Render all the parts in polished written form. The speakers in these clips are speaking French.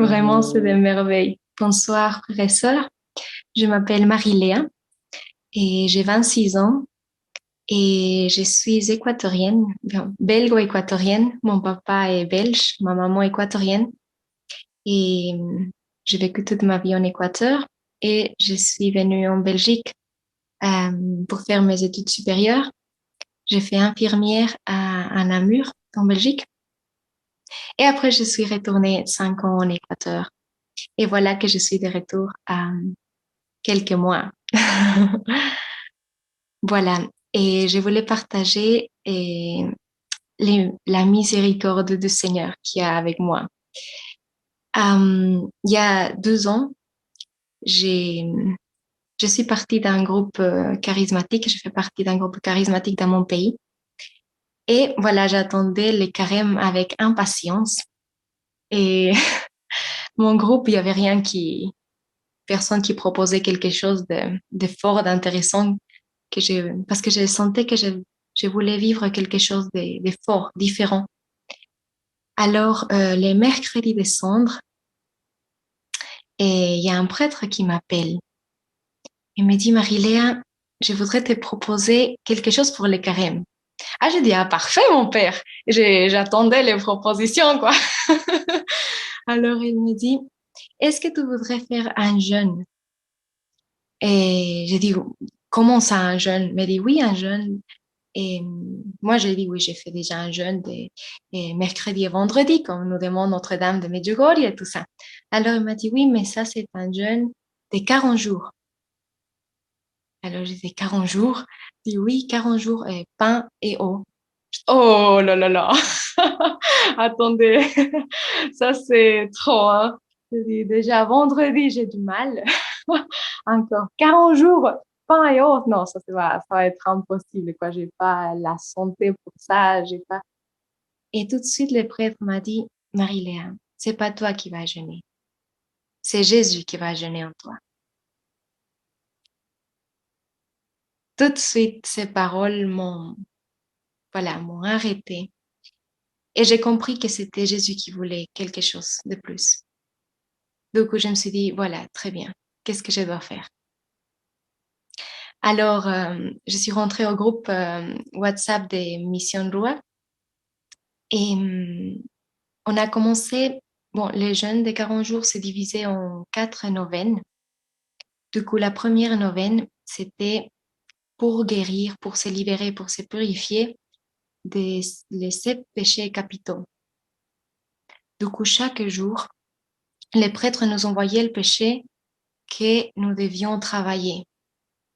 Vraiment, c'est des merveilles. Bonsoir, frères et sœurs. Je m'appelle Marie-Léa et j'ai 26 ans et je suis équatorienne, bien, belgo-équatorienne. Mon papa est belge, ma maman équatorienne et j'ai vécu toute ma vie en Équateur et je suis venue en Belgique pour faire mes études supérieures. J'ai fait infirmière à Namur, en Belgique. Et après, je suis retournée 5 ans en Équateur. Et voilà que je suis de retour à quelques mois. Voilà. Et je voulais partager la miséricorde du Seigneur qui est avec moi. Il y a 2 ans, j'ai, je suis partie d'un groupe charismatique. Je fais partie d'un groupe charismatique dans mon pays. Et voilà, j'attendais les carêmes avec impatience. Et mon groupe, il y avait personne qui proposait quelque chose de fort, d'intéressant parce que je sentais que je voulais vivre quelque chose de fort, différent. Alors, les mercredis de cendre, et il y a un prêtre qui m'appelle. Il me dit, Marie-Léa, je voudrais te proposer quelque chose pour les carèmes. Ah, j'ai dit, ah, parfait, mon père. J'attendais les propositions, quoi. Alors, il me dit, est-ce que tu voudrais faire un jeûne? Et j'ai dit, comment ça, un jeûne? Il m'a dit, oui, un jeûne. Et moi, j'ai dit, oui, j'ai fait déjà un jeûne et mercredi et vendredi, comme nous demande Notre-Dame de Medjugorje et tout ça. Alors, il m'a dit, oui, mais ça, c'est un jeûne de 40 jours. Alors, j'ai dit, 40 jours? Il dit, oui, 40 jours, et pain et eau. Oh là là là! Attendez, ça, c'est trop, hein. J'ai dit, déjà, vendredi, j'ai du mal. Encore 40 jours, pain et autres. Non, ça va être impossible, quoi. J'ai pas la santé pour ça, j'ai pas. Et tout de suite, le prêtre m'a dit, Marie-Léa, c'est pas toi qui vas jeûner. C'est Jésus qui va jeûner en toi. Tout de suite, ces paroles m'ont arrêté. Et j'ai compris que c'était Jésus qui voulait quelque chose de plus. Du coup, je me suis dit, voilà, très bien. Qu'est-ce que je dois faire? Alors, je suis rentrée au groupe WhatsApp des Missions Roi et on a commencé, bon, les jeûnes des 40 jours s'est divisé en 4 neuvaines. Du coup, la première neuvaine, c'était pour guérir, pour se libérer, pour se purifier les 7 péchés capitaux. Du coup, chaque jour, les prêtres nous envoyaient le péché que nous devions travailler.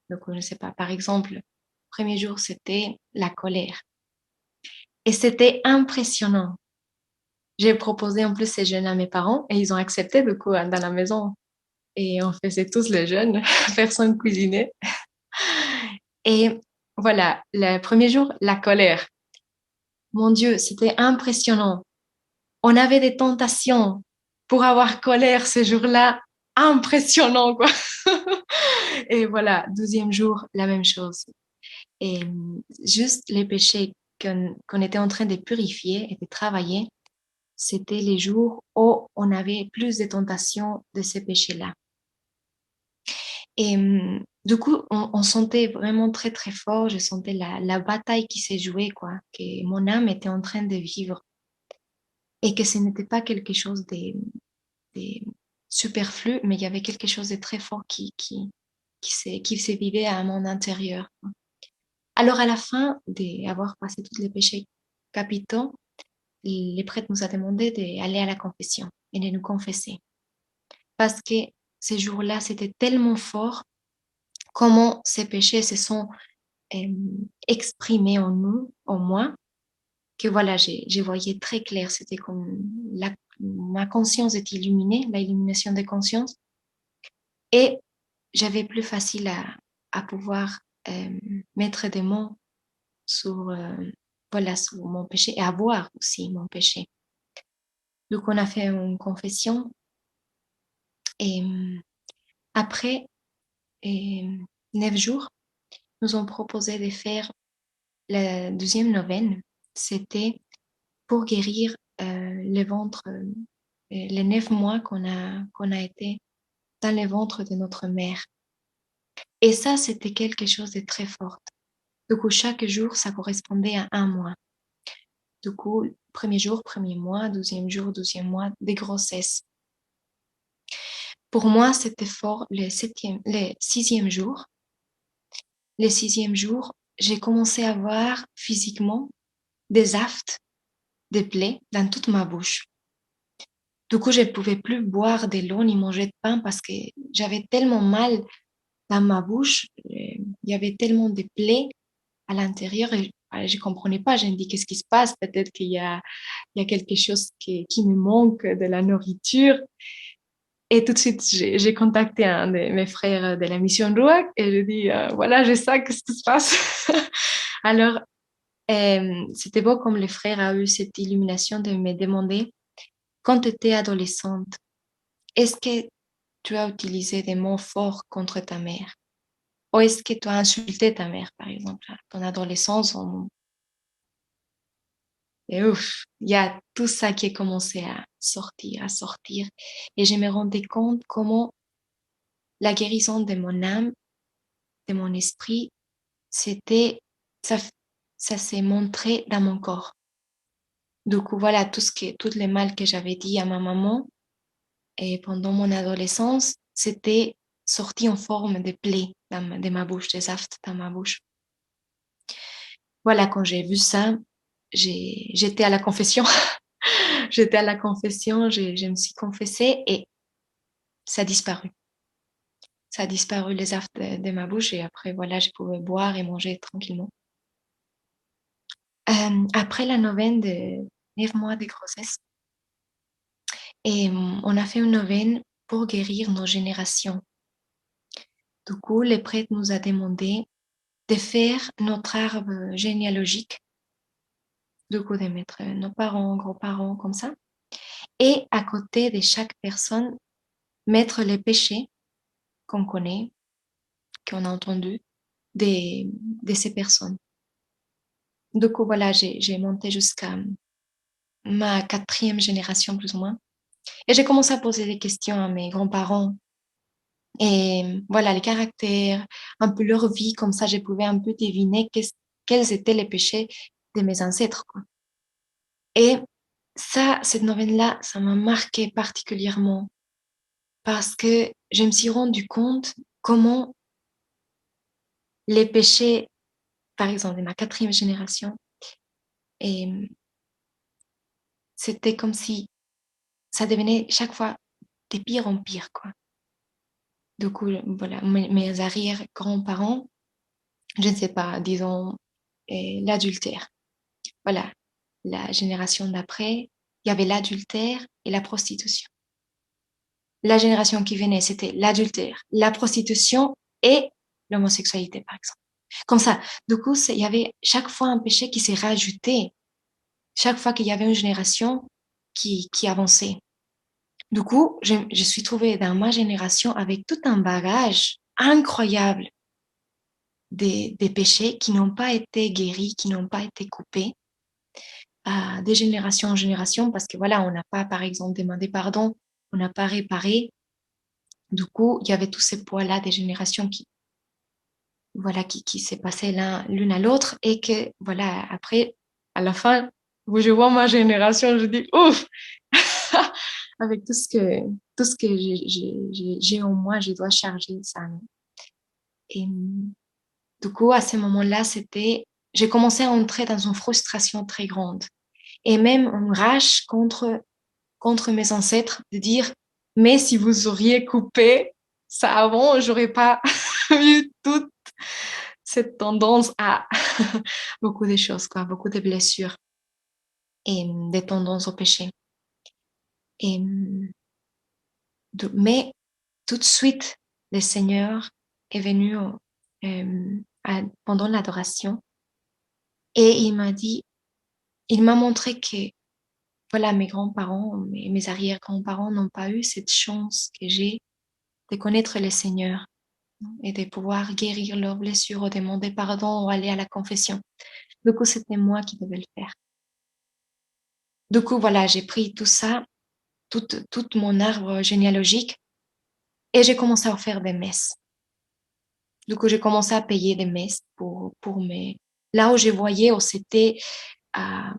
Donc, je ne sais pas, par exemple, le premier jour, c'était la colère. Et c'était impressionnant. J'ai proposé en plus ces jeûnes à mes parents et ils ont accepté du coup dans la maison. Et on faisait tous les jeûnes, personne cuisinait. Et voilà, le premier jour, la colère. Mon Dieu, c'était impressionnant. On avait des tentations pour avoir colère ce jour-là. Impressionnant, quoi. Et voilà, 12e jour, la même chose. Et juste les péchés qu'on était en train de purifier et de travailler, c'était les jours où on avait plus de tentations de ces péchés-là. Et du coup, on sentait vraiment très, très fort, je sentais la bataille qui s'est jouée, quoi, que mon âme était en train de vivre et que ce n'était pas quelque chose de superflu, mais il y avait quelque chose de très fort qui se vivait à mon intérieur. Alors, à la fin d'avoir passé tous les péchés capitaux, les prêtres nous a demandé d'aller à la confession et de nous confesser. Parce que ces jours-là, c'était tellement fort comment ces péchés se sont exprimés en nous, en moi, que voilà, j'ai voyé très clair. C'était comme ma conscience est illuminée, l'illumination de conscience. Et j'avais plus facile à pouvoir mettre des mots sur, voilà, sur mon péché et à voir aussi mon péché. Donc, on a fait une confession et après 9 jours, nous ont proposé de faire la 12e neuvaine. C'était pour guérir le ventre les 9 mois qu'on a été dans le ventre de notre mère. Et ça, c'était quelque chose de très fort. Du coup, chaque jour, ça correspondait à un mois. Du coup, premier jour, premier mois, 12e jour, 12e mois de grossesse. Pour moi, c'était fort le 6e jour. Le 6e jour, j'ai commencé à voir physiquement des aftes, des plaies dans toute ma bouche. Du coup, je ne pouvais plus boire de l'eau ni manger de pain parce que j'avais tellement mal dans ma bouche. Il y avait tellement de plaies à l'intérieur et je ne comprenais pas. Je me dis, qu'est-ce qui se passe? Peut-être qu'il y a quelque chose qui me manque de la nourriture. Et tout de suite, j'ai contacté un de mes frères de la mission Rouac et je dis, voilà, j'ai ça, qu'est-ce qui se passe? Alors, c'était beau comme le frère a eu cette illumination de me demander, quand tu étais adolescente, est-ce que tu as utilisé des mots forts contre ta mère? Ou est-ce que tu as insulté ta mère, par exemple, à ton adolescence? Et ouf, il y a tout ça qui a commencé à sortir, à sortir. Et je me rendais compte comment la guérison de mon âme, de mon esprit, c'était, ça, ça s'est montré dans mon corps. Du coup, voilà, tout les mal que j'avais dit à ma maman et pendant mon adolescence, c'était sorti en forme de plaies de ma bouche, des aftes dans ma bouche. Voilà, quand j'ai vu ça, j'étais à la confession. J'étais à la confession, je me suis confessée et ça a disparu. Ça a disparu les aftes de ma bouche et après, voilà, je pouvais boire et manger tranquillement. Après la neuvaine de 9 mois de grossesse, et on a fait une neuvaine pour guérir nos générations. Du coup, le prêtre nous a demandé de faire notre arbre généalogique, du coup de mettre nos parents, grands-parents comme ça, et à côté de chaque personne, mettre les péchés qu'on connaît, qu'on a entendus de ces personnes. Du coup, voilà, j'ai monté jusqu'à ma 4e génération plus ou moins. Et j'ai commencé à poser des questions à mes grands-parents. Et voilà, les caractères, un peu leur vie, comme ça, je pouvais un peu deviner quels étaient les péchés de mes ancêtres, quoi. Et ça, cette nouvelle-là, ça m'a marqué particulièrement parce que je me suis rendu compte comment les péchés, par exemple, de ma 4e génération, et c'était comme si ça devenait chaque fois de pire en pire, quoi. Du coup, voilà, mes arrière-grands-parents, je ne sais pas, disons, l'adultère. Voilà, la génération d'après, il y avait l'adultère et la prostitution. La génération qui venait, c'était l'adultère, la prostitution et l'homosexualité, par exemple. Comme ça, du coup, il y avait chaque fois un péché qui s'est rajouté, chaque fois qu'il y avait une génération qui avançait. Du coup, je suis trouvée dans ma génération avec tout un bagage incroyable des péchés qui n'ont pas été guéris, qui n'ont pas été coupés de génération en génération parce que voilà, on n'a pas, par exemple, demandé pardon, on n'a pas réparé. Du coup, il y avait tous ces poids-là des générations voilà, qui s'est passé l'une à l'autre et que, voilà, après, à la fin, où je vois ma génération, je dis, ouf! Avec tout ce que j'ai en moi, je dois charger ça. Et du coup, à ce moment-là, j'ai commencé à entrer dans une frustration très grande et même une rage contre mes ancêtres de dire, mais si vous auriez coupé ça avant, j'aurais pas eu toute cette tendance à beaucoup de choses, quoi, beaucoup de blessures et des tendances au péché. Et, mais tout de suite, le Seigneur est venu pendant l'adoration et il m'a montré que voilà, mes grands-parents, mes arrière-grands-parents n'ont pas eu cette chance que j'ai de connaître le Seigneur et de pouvoir guérir leurs blessures ou demander pardon ou aller à la confession. Du coup, c'était moi qui devais le faire. Du coup, voilà, j'ai pris tout ça tout mon arbre généalogique et j'ai commencé à faire des messes. Du coup, j'ai commencé à payer des messes pour mes... Là où je voyais, où c'était, euh,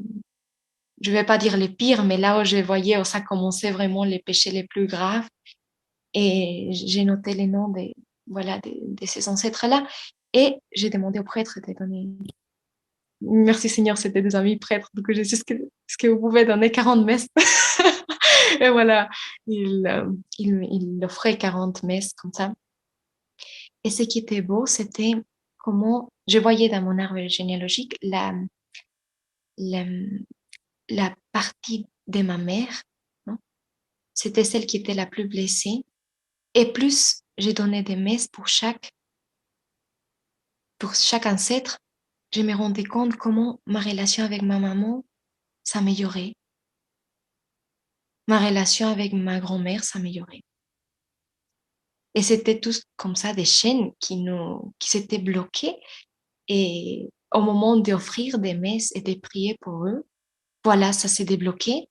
je vais pas dire les pires, mais là où je voyais où ça commençait vraiment les péchés les plus graves. Et j'ai noté les noms voilà, de ces ancêtres-là. Et j'ai demandé au prêtre de donner. Merci Seigneur, c'était des amis prêtres. Donc j'ai dit, est-ce que vous pouvez donner 40 messes? Et voilà, il offrait 40 messes comme ça. Et ce qui était beau, c'était comment je voyais dans mon arbre généalogique la, la partie de ma mère, non? C'était celle qui était la plus blessée. Et plus j'ai donné des messes pour chaque ancêtre, je me rendais compte comment ma relation avec ma maman s'améliorait. Ma relation avec ma grand-mère s'améliorait. Et c'était tout comme ça des chaînes qui s'étaient bloquées. Et au moment d'offrir des messes et de prier pour eux, voilà, ça s'est débloqué.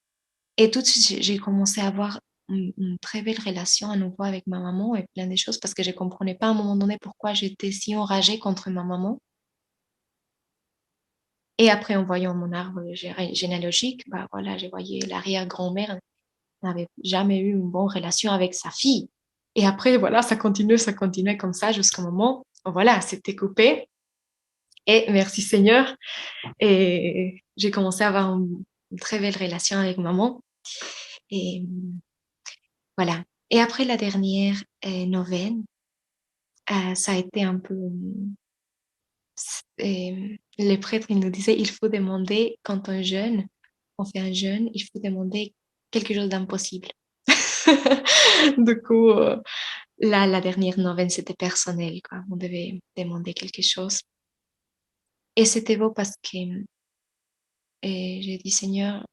Et tout de suite, j'ai commencé à avoir une très belle relation à nouveau avec ma maman et plein de choses parce que je ne comprenais pas à un moment donné pourquoi j'étais si enragée contre ma maman. Et après, en voyant mon arbre généalogique, bah voilà, je voyais l'arrière-grand-mère n'avait jamais eu une bonne relation avec sa fille. Et après, voilà, ça continuait comme ça jusqu'au moment où, voilà, c'était coupé. Et merci Seigneur. Et j'ai commencé à avoir une très belle relation avec maman. Et voilà. Et après la dernière neuvaine, ça a été un peu... les prêtres, ils nous disaient, il faut demander, quand on jeûne, on fait un jeûne, il faut demander quelque chose d'impossible. Du coup, la dernière neuvaine, c'était personnel, quoi. On devait demander quelque chose. Et c'était beau parce que j'ai dit, Seigneur,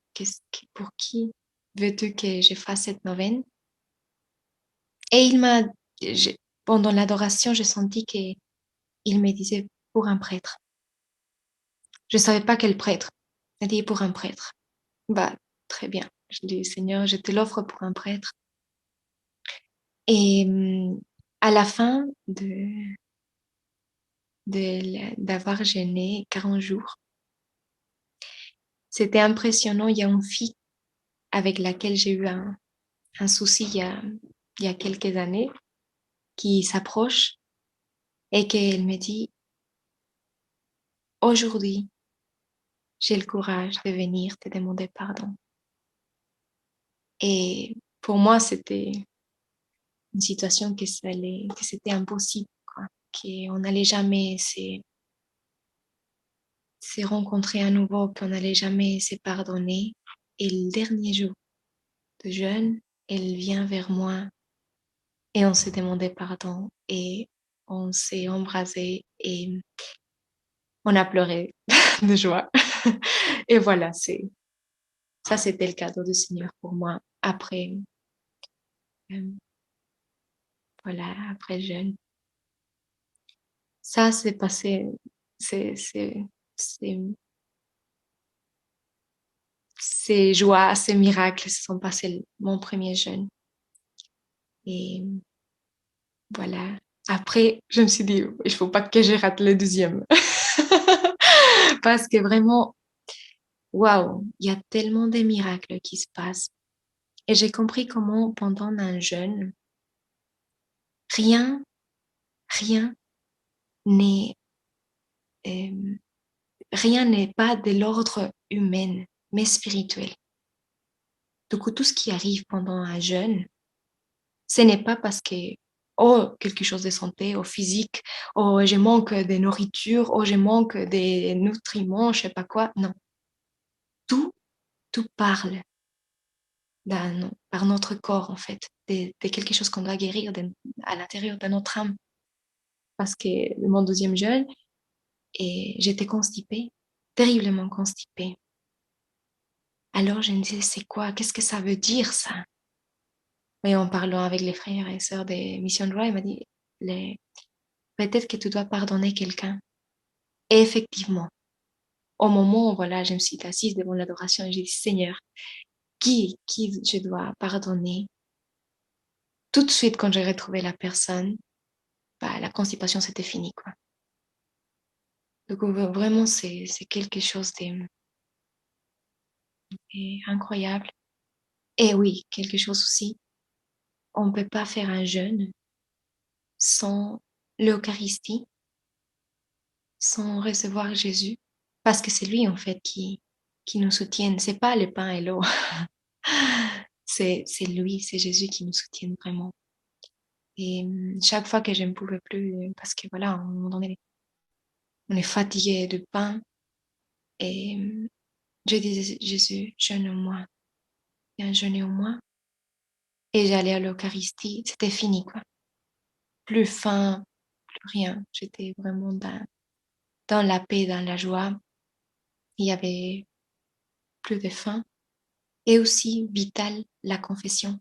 pour qui veux-tu que je fasse cette neuvaine? Et pendant l'adoration, j'ai senti qu'il me disait pour un prêtre. Je ne savais pas quel prêtre. Il a dit pour un prêtre. Bah, très bien. Je dis, Seigneur, je te l'offre pour un prêtre. Et à la fin d'avoir jeûné 40 jours, c'était impressionnant. Il y a une fille avec laquelle j'ai eu un souci il y a quelques années qui s'approche et qu'elle me dit, aujourd'hui, j'ai le courage de venir te demander pardon. Et pour moi, c'était une situation que c'était impossible, quoi, qu'on n'allait jamais se rencontrer à nouveau, qu'on n'allait jamais se pardonner. Et le dernier jour de jeûne, elle vient vers moi et on s'est demandé pardon et on s'est embrasé et on a pleuré de joie. Et voilà, ça, c'était le cadeau du Seigneur pour moi après, euh, voilà, après le jeûne. Ça, c'est passé, c'est, ces joies, ces miracles se sont passés mon premier jeûne. Et voilà. Après, je me suis dit, il faut pas que je rate le deuxième. Parce que vraiment, waouh, il y a tellement de miracles qui se passent. Et j'ai compris comment pendant un jeûne, rien, rien n'est, euh, rien n'est pas de l'ordre humain, mais spirituel. Du coup, tout ce qui arrive pendant un jeûne, ce n'est pas parce que, oh, quelque chose de santé, oh, physique, oh, je manque de nourriture, oh, je manque de nutriments, je sais pas quoi. Non. Tout, tout parle par notre corps, en fait, de quelque chose qu'on doit guérir à l'intérieur de notre âme. Parce que mon deuxième jeûne, et j'étais constipée, terriblement constipée. Alors je me disais, c'est quoi? Qu'est-ce que ça veut dire ça? Mais en parlant avec les frères et sœurs des Mission Roy, il m'a dit, peut-être que tu dois pardonner quelqu'un. Et effectivement, au moment où voilà, je me suis assise devant l'adoration et j'ai dit, Seigneur, qui je dois pardonner. Tout de suite, quand j'ai retrouvé la personne, bah, la constipation, c'était fini, quoi. Donc vraiment, c'est quelque chose d'incroyable. Et oui, quelque chose aussi, on ne peut pas faire un jeûne sans l'Eucharistie, sans recevoir Jésus, parce que c'est lui, en fait, qui nous soutient. C'est pas le pain et l'eau. C'est lui, c'est Jésus qui nous soutient vraiment. Et chaque fois que je ne pouvais plus, parce que voilà, à un moment donné, on est fatigué de pain, et je disais, Jésus, jeûne-moi, viens jeûner au moi. Et j'allais à l'Eucharistie, c'était fini, quoi. Plus faim, plus rien. J'étais vraiment dans la paix, dans la joie. Il y avait plus de faim. Et aussi, vital, la confession.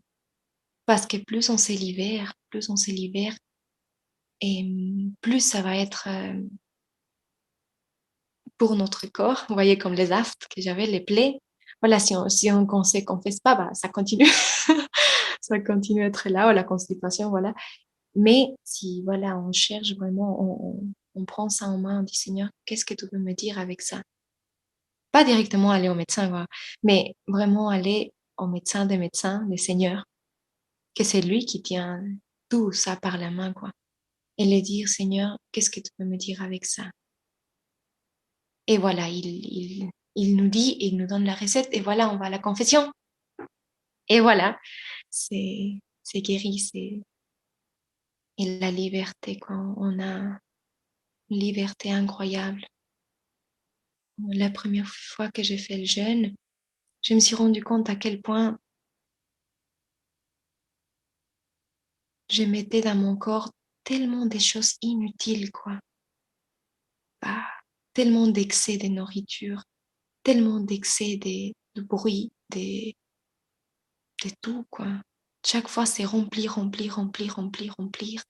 Parce que plus on se libère, et plus ça va être pour notre corps. Vous voyez, comme les aftes que j'avais, les plaies. Voilà, si on ne se confesse pas, bah, ça continue. Ça continue à être là, ou la constipation, voilà. Mais si, voilà, on cherche vraiment, on prend ça en main, on dit Seigneur, qu'est-ce que tu veux me dire avec ça? Pas directement aller au médecin, quoi, mais vraiment aller au médecin des médecins, le Seigneur, que c'est lui qui tient tout ça par la main, quoi. Et lui dire Seigneur, qu'est-ce que tu veux me dire avec ça? Et voilà, il nous dit, il nous donne la recette, et voilà, on va à la confession. Et voilà, c'est guéri, c'est et la liberté, quoi. On a une liberté incroyable. La première fois que j'ai fait le jeûne, je me suis rendu compte à quel point je mettais dans mon corps tellement des choses inutiles, quoi. Bah, tellement d'excès de nourriture, tellement d'excès de bruit, de tout, quoi. Chaque fois, c'est remplir, remplir, remplir, remplir, remplir.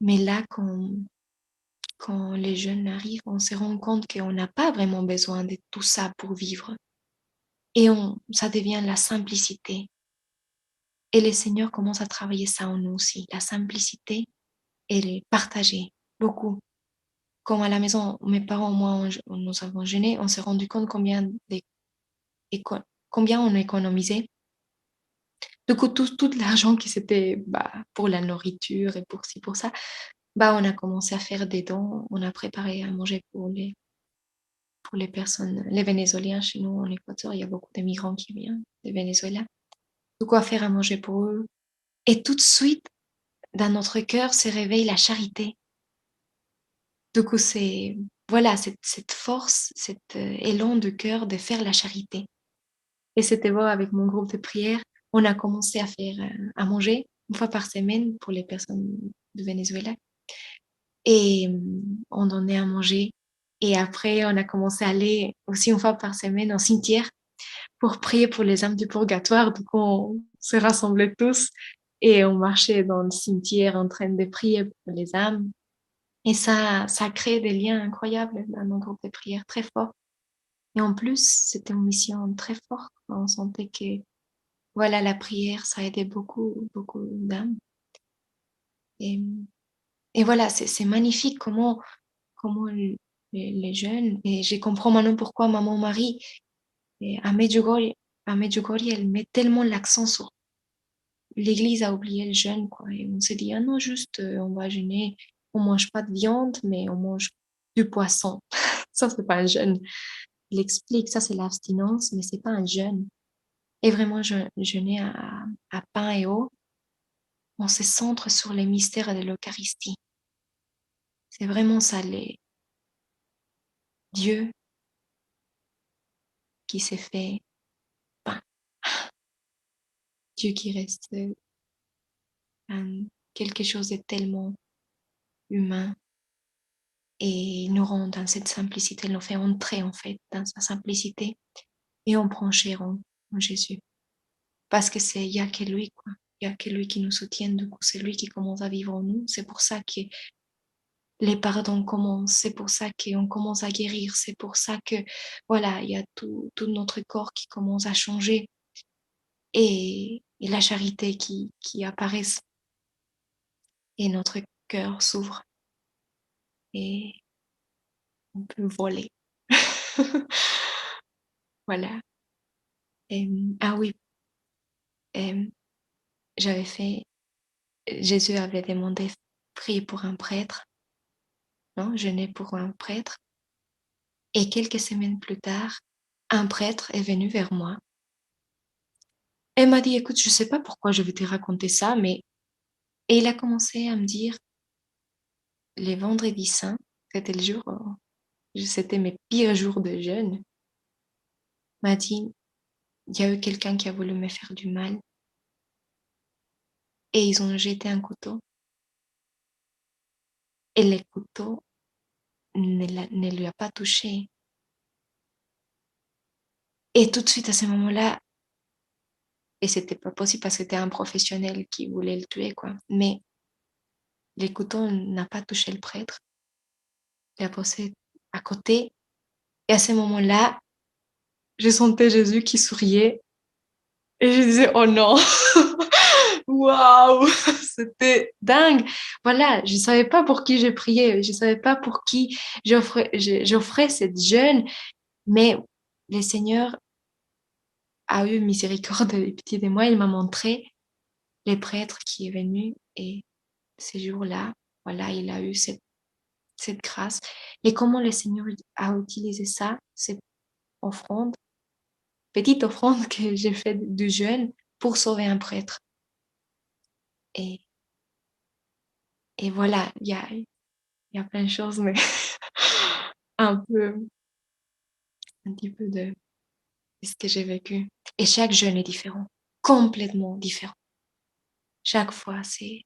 Mais là, quand les jeunes arrivent, on se rend compte qu'on n'a pas vraiment besoin de tout ça pour vivre. Et ça devient la simplicité. Et le Seigneur commence à travailler ça en nous aussi, la simplicité et le partager beaucoup. Comme à la maison, mes parents, moi, nous avons jeûné, on s'est rendu compte combien on économisait. Du coup, tout l'argent qui c'était bah, pour la nourriture et pour ci, pour ça, bah, on a commencé à faire des dons. On a préparé à manger pour les personnes, les Vénézuéliens chez nous en Équateur. Il y a beaucoup de migrants qui viennent du Venezuela. De quoi faire à manger pour eux. Et tout de suite, dans notre cœur se réveille la charité. Du coup, c'est voilà, cette force, cet élan de cœur de faire la charité. Et c'était beau avec mon groupe de prière. On a commencé à faire à manger une fois par semaine pour les personnes du Venezuela. Et on donnait à manger. Et après, on a commencé à aller aussi une fois par semaine au cimetière pour prier pour les âmes du purgatoire. Donc, on se rassemblait tous et on marchait dans le cimetière en train de prier pour les âmes. Et ça crée des liens incroyables dans nos groupes de prière, très forts. Et en plus, c'était une mission très forte. On sentait que, voilà, la prière, ça aidait beaucoup, beaucoup d'âmes. Et, et voilà, c'est magnifique comment les jeunes, et je comprends maintenant pourquoi maman Marie, à Medjugorje, elle met tellement l'accent sur l'église a oublié le jeûne, quoi. Et on s'est dit, ah non, juste, on va jeûner, on mange pas de viande, mais on mange du poisson. Ça, c'est pas un jeûne. Il explique, ça, c'est l'abstinence, mais c'est pas un jeûne. Et vraiment, jeûner à pain et eau, on se centre sur les mystères de l'Eucharistie. C'est vraiment ça, Dieu qui s'est fait pain. Dieu qui reste quelque chose de tellement humain et nous rend dans cette simplicité, nous fait entrer en fait dans sa simplicité et on prend chair en Jésus. Parce que il y a que lui, quoi. Il y a que lui qui nous soutient, du coup, c'est lui qui commence à vivre en nous. C'est pour ça que les pardons commencent, c'est pour ça qu'on commence à guérir, c'est pour ça que, voilà, il y a tout notre corps qui commence à changer et la charité qui apparaît et notre cœur s'ouvre et on peut voler. Voilà. Ah oui, euh, j'avais fait, Jésus avait demandé prier pour un prêtre, non, jeûner pour un prêtre. Et quelques semaines plus tard, un prêtre est venu vers moi et m'a dit, écoute, je ne sais pas pourquoi je vais te raconter ça, mais... Et il a commencé à me dire, les vendredis saints, c'était le jour, c'était mes pires jours de jeûne, m'a dit, il y a eu quelqu'un qui a voulu me faire du mal et ils ont jeté un couteau et le couteau ne lui a pas touché. Et tout de suite à ce moment-là, et c'était pas possible parce que c'était un professionnel qui voulait le tuer, quoi. Mais le couteau n'a pas touché le prêtre, il a posé à côté. Et à ce moment-là, je sentais Jésus qui souriait et je disais, oh non, waouh, c'était dingue. Voilà, je ne savais pas pour qui je priais, je ne savais pas pour qui j'offrais cette jeûne, mais le Seigneur a eu miséricorde et pitié de moi. Il m'a montré les prêtres qui est venu et ces jours-là, voilà, il a eu cette grâce. Et comment le Seigneur a utilisé ça, cette offrande, petite offrande que j'ai faite du jeûne pour sauver un prêtre. Et, et voilà, il y a plein de choses, mais un peu, un petit peu de ce que j'ai vécu. Et chaque jeûne est différent, complètement différent. Chaque fois, c'est...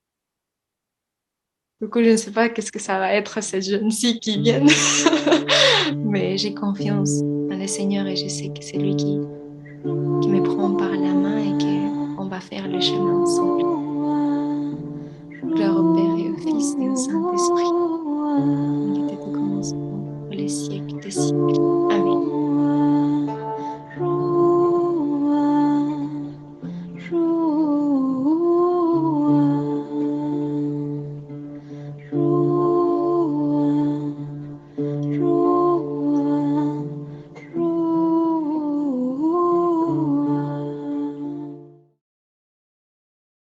Du coup, je ne sais pas qu'est-ce que ça va être ces jeunes-ci qui viennent. Mais j'ai confiance dans le Seigneur et je sais que c'est lui qui me prend par la main et qu'on va faire le chemin ensemble. Gloire au